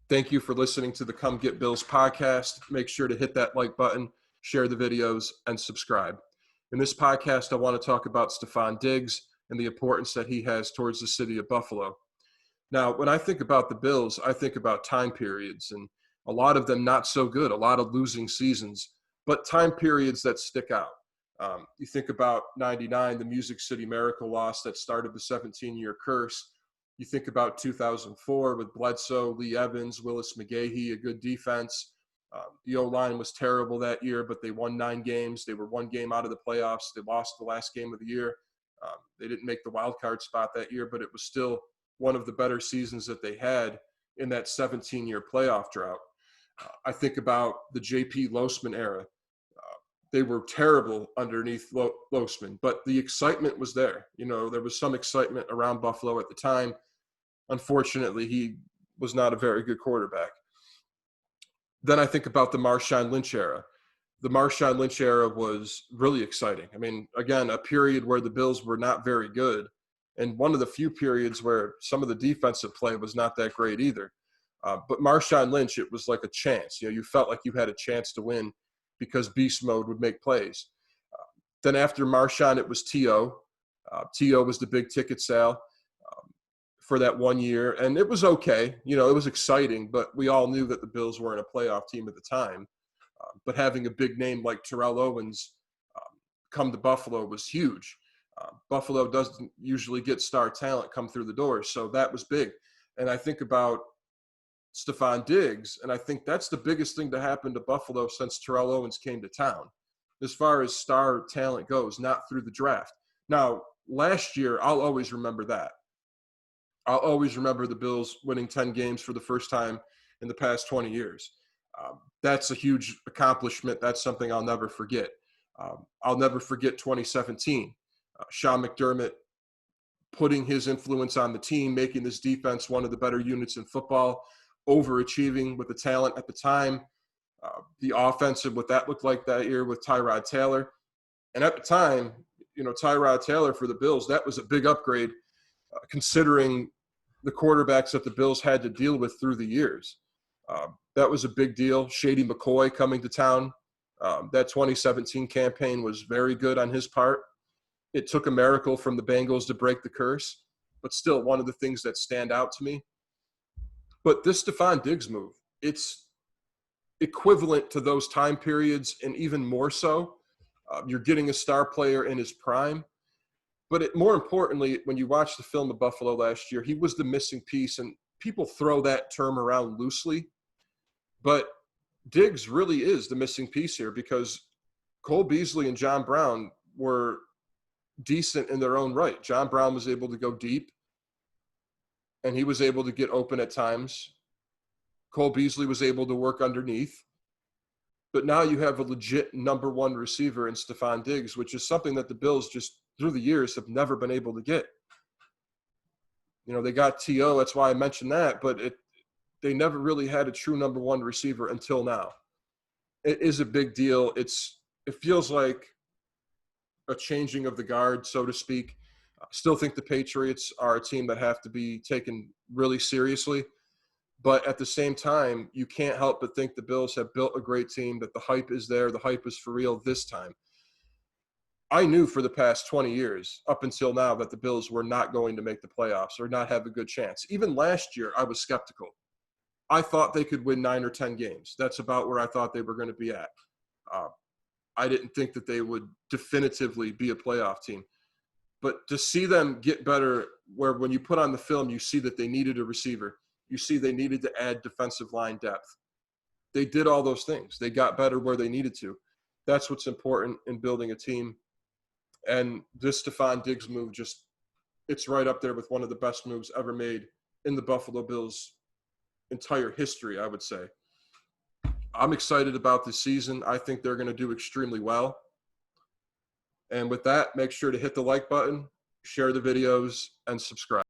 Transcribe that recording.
Thank you for listening to the Come Get Bills podcast. Make sure to hit that like button, share the videos, and subscribe. In this podcast, I want to talk about Stefon Diggs and the importance that he has towards the city of Buffalo. Now, when I think about the Bills, I think about time periods, and a lot of them not so good, a lot of losing seasons, but time periods that stick out. You think about 99, the Music City Miracle loss that started the 17-year curse. You think about 2004 with Bledsoe, Lee Evans, Willis McGahee, a good defense. The O-line was terrible that year, but they won 9 games. They were 1 game out of the playoffs. They lost the last game of the year. They didn't make the wild card spot that year, but it was still one of the better seasons that they had in that 17-year playoff drought. I think about the J.P. Losman era. They were terrible underneath Losman, but the excitement was there. You know, there was some excitement around Buffalo at the time. Unfortunately, he was not a very good quarterback. Then I think about the Marshawn Lynch era. The Marshawn Lynch era was really exciting. I mean, again, a period where the Bills were not very good, and one of the few periods where some of the defensive play was not that great either. But Marshawn Lynch, it was like a chance. You know, you felt like you had a chance to win because beast mode would make plays. Then after Marshawn, it was T.O. T.O. was the big ticket sale for that 1 year, and it was okay. You know, it was exciting, but we all knew that the Bills weren't a playoff team at the time. But having a big name like Terrell Owens come to Buffalo was huge. Buffalo doesn't usually get star talent come through the doors, so that was big. And I think about Stefon Diggs, and I think that's the biggest thing to happen to Buffalo since Terrell Owens came to town, as far as star talent goes, not through the draft. Now, last year, I'll always remember that. I'll always remember the Bills winning 10 games for the first time in the past 20 years. That's a huge accomplishment. That's something I'll never forget. I'll never forget 2017. Sean McDermott putting his influence on the team, making this defense one of the better units in football, overachieving with the talent at the time. The offensive, what that looked like that year with Tyrod Taylor. And at the time, you know, Tyrod Taylor for the Bills, that was a big upgrade considering the quarterbacks that the Bills had to deal with through the years. That was a big deal. Shady McCoy coming to town. That 2017 campaign was very good on his part. It took a miracle from the Bengals to break the curse, but still one of the things that stand out to me. But this Stefon Diggs move, it's equivalent to those time periods and even more so. You're getting a star player in his prime. But more importantly, when you watch the film of Buffalo last year, he was the missing piece, and people throw that term around loosely. But Diggs really is the missing piece here because Cole Beasley and John Brown were decent in their own right. John Brown was able to go deep, and he was able to get open at times. Cole Beasley was able to work underneath. But now you have a legit number 1 receiver in Stefon Diggs, which is something that the Bills just through the years have never been able to get. You know, they got T.O., that's why I mentioned that, but they never really had a true number 1 receiver until now. It is a big deal. It feels like a changing of the guard, so to speak. I still think the Patriots are a team that have to be taken really seriously. But at the same time, you can't help but think the Bills have built a great team, that the hype is there. The hype is for real this time. I knew for the past 20 years, up until now, that the Bills were not going to make the playoffs or not have a good chance. Even last year, I was skeptical. I thought they could win 9 or 10 games. That's about where I thought they were going to be at. I didn't think that they would definitively be a playoff team. But to see them get better, where when you put on the film, you see that they needed a receiver. You see they needed to add defensive line depth. They did all those things. They got better where they needed to. That's what's important in building a team. And this Stefon Diggs move, it's right up there with one of the best moves ever made in the Buffalo Bills' entire history, I would say. I'm excited about this season. I think they're going to do extremely well. And with that, make sure to hit the like button, share the videos, and subscribe.